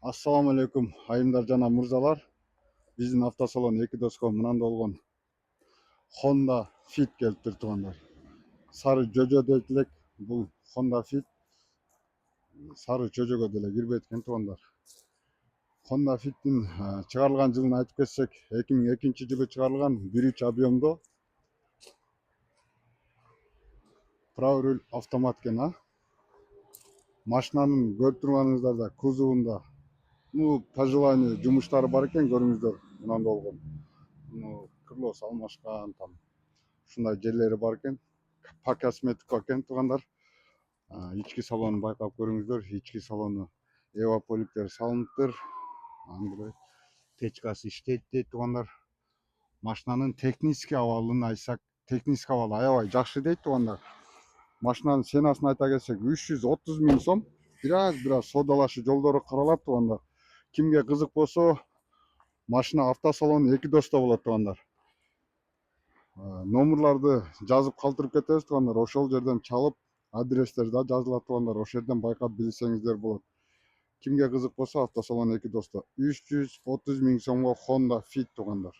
Assalamu алейкум айымдар жана мырзалар. Биздин автосалон эки доска мынандай болгон Honda Fit келиптир туугандар. Сары жожо дейт элек. Бул Honda Fit сары жожого деле кирбейт экен туугандар. Honda Fit'in чыгарылган жылын айтып кетсек, 2002-жылы чыгарылган 1.3 объемдо правый руль автомат экен. Машинанын көрүп турганыңыздарда кузовунда по желанию жумуштары бар экен, көрүңүздөр. Мынандай болгон. Крылосы алмашкан, там ушундай жерлери бар экен. По косметика экен туугандар. Ички салонун байкап көрүңүздөр. Ички салону эваполиктер салыныптыр. Андай печкасы иштейт дейт туугандар. Машинанын технический абалын айтсак, технический абалы аябай жакшы дейт туугандар. Машинанын ценасын айта кетсек, 330 миң сом. Бираз содалашы жолдору каралат туугандар. Кимге кызык болсо, машина автосалон эки доста болот туугандар. Номерларды жазып калтырып кетебиз туугандар. Ошол жерден чалып, адрестер да жазылат туугандар. Ошол жерден байкап билсеңиздер болот. Кимге кызык болсо, автосалон эки доста. 330 миң сомго Honda Fit туугандар.